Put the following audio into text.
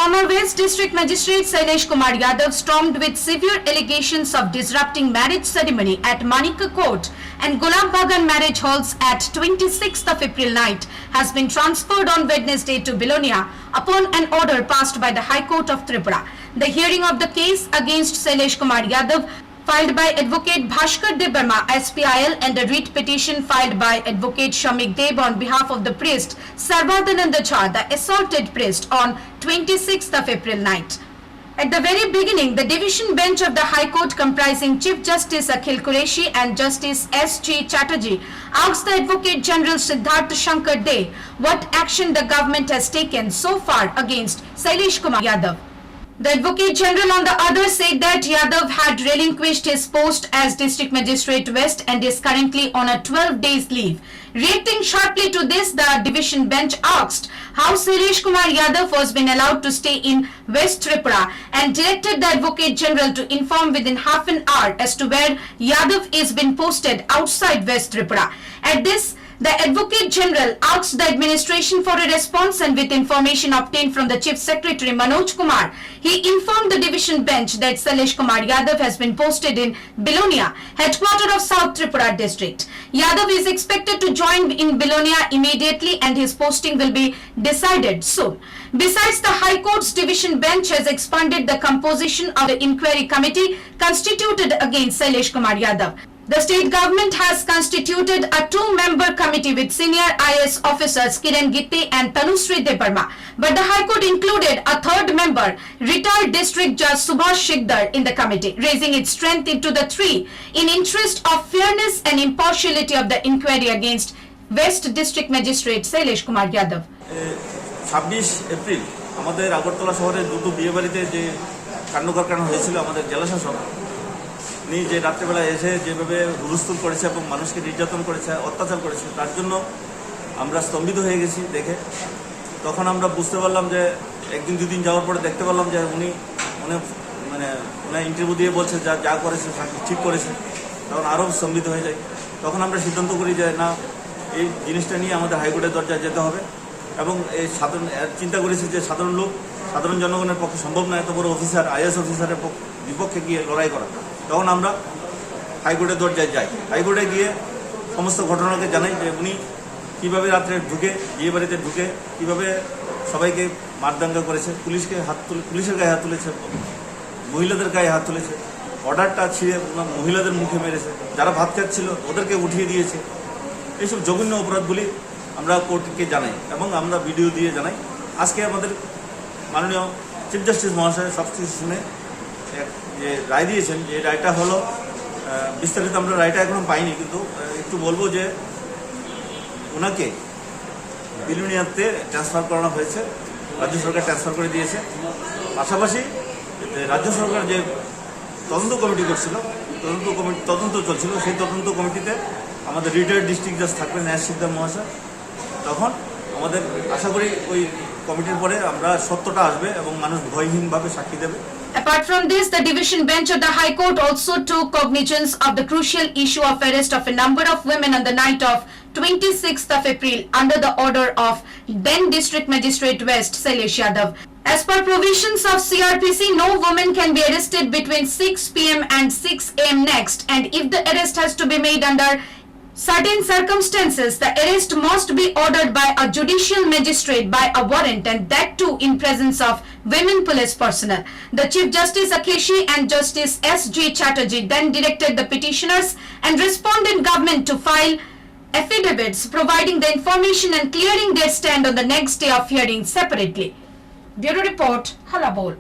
Former West District Magistrate Sailesh Kumar Yadav, stormed with severe allegations of disrupting marriage ceremony at Manika Court and Gulab Bagan marriage halls at 26th of April night, has been transferred on Wednesday to Bilonia upon an order passed by the High Court of Tripura. The hearing of the case against Sailesh Kumar Yadav, filed by Advocate Bhaskar Debarma, SPIL, and a writ petition filed by Advocate Shamik Deb on behalf of the priest Sarvadananda Jha, the assaulted priest, on 26th of April night. At the very beginning, the division bench of the High Court, comprising Chief Justice Akhil Qureshi and Justice S.G. Chatterjee, asked the Advocate General Siddharth Shankar Dey what action the government has taken so far against Sailesh Kumar Yadav. The Advocate General on the other said that Yadav had relinquished his post as District Magistrate West and is currently on a 12 days leave. Reacting sharply to this, the division bench asked how Sailesh Kumar Yadav was been allowed to stay in West Tripura and directed the Advocate General to inform within half an hour as to where Yadav is been posted outside West Tripura. At this, the Advocate General asked the administration for a response, and with information obtained from the Chief Secretary Manoj Kumar, he informed the division bench that Sailesh Kumar Yadav has been posted in Bilonia, headquarters of South Tripura district. Yadav is expected to join in Bilonia immediately and his posting will be decided soon. Besides, the High Court's division bench has expanded the composition of the inquiry committee constituted against Sailesh Kumar Yadav. The state government has constituted a 2-member committee with senior IAS officers Kiran Gitte and Tanushree Debarma. But the High Court included a 3rd member, retired District Judge Subhash Shikdar, in the committee, raising its strength into the 3 in interest of fairness and impartiality of the inquiry against West District Magistrate Sailesh Kumar Yadav. 26 April আমাদের আগরতলা শহরে দুটো বিয়ে বাড়িতে যে কাণ্ডকারখানা হয়েছিল আমাদের জেলা শাসক উনি যে রাত্রেবেলা এসে যেভাবে হুলস্থুল করেছে এবং মানুষকে নির্যাতন করেছে, অত্যাচার করেছে, তার জন্য আমরা স্তম্ভিত হয়ে গেছি দেখে। তখন আমরা বুঝতে পারলাম যে একদিন দুদিন যাওয়ার পরে দেখতে পারলাম যে উনি উনি ইন্টারভিউ দিয়ে বলছে যা করেছে ঠিক করেছে, তখন আরও স্তম্ভিত হয়ে যায়। তখন আমরা সিদ্ধান্ত করি যে না, এই জিনিসটা নিয়ে আমাদের হাইকোর্টের দরজায় যেতে হবে এবং এই চিন্তা করেছি যে সাধারণ জনগণের পক্ষে সম্ভব না এত বড় অফিসার, আইএস অফিসারের বিপক্ষে গিয়ে লড়াই করা। তখন আমরা হাইকোর্টের দরজায় যাই। হাইকোর্টে গিয়ে সমস্ত ঘটনাকে জানাই যে উনি কীভাবে রাত্রে ঢুকে বিয়ে বাড়িতে ঢুকে কীভাবে সবাইকে মারদাঙ্গা করেছে, পুলিশের গায়ে হাত তুলেছে, মহিলাদের গায়ে হাত তুলেছে, অর্ডারটা ছিঁড়ে মহিলাদের মুখে মেরেছে, যারা ভাত খাচ্ছিল ওদেরকে উঠিয়ে দিয়েছে। এইসব জঘন্য অপরাধগুলি আমরা কোর্টকে জানাই এবং আমরা ভিডিও দিয়ে জানাই। আজকে আমাদের মাননীয় চিফ জাস্টিস মহাশয় সব কিছু শুনে যে রায় দিয়েছেন, যে রায়টা হলো বিস্তারিত আমরা রায়টা এখনো পাইনি, কিন্তু একটু বলবো যে ওনাকে বিলোনিয়াতে ট্রান্সফার করানো হয়েছে, রাজ্য সরকার ট্রান্সফার করে দিয়েছে। পাশাপাশি রাজ্য সরকার যে তদন্ত কমিটি করছিল, তদন্ত চলছিল, সেই তদন্ত কমিটিতে আমাদের রিটায়ার্ড ডিস্ট্রিক্ট জাজ থাকবেন ন্যায় সিকদার মহাশয়। তখন আমাদের আশা করি ওই কমিটির পরে আমরা সত্যটা আসবে এবং মানুষ ভয়হীনভাবে সাক্ষী দেবে। Apart from this, the division bench of the High Court also took cognizance of the crucial issue of arrest of a number of women on the night of 26th of April under the order of then District Magistrate West Sailesh Yadav. As per provisions of CRPC, no woman can be arrested between 6 p.m. and 6 a.m. next, and if the arrest has to be made under certain circumstances, the arrest must be ordered by a judicial magistrate by a warrant, and that too in presence of women police personnel. The Chief Justice Akhishi and Justice S.G. Chatterjee then directed the petitioners and respondent government to file affidavits providing the information and clearing their stand on the next day of hearing separately. Bureau Report, Halabol.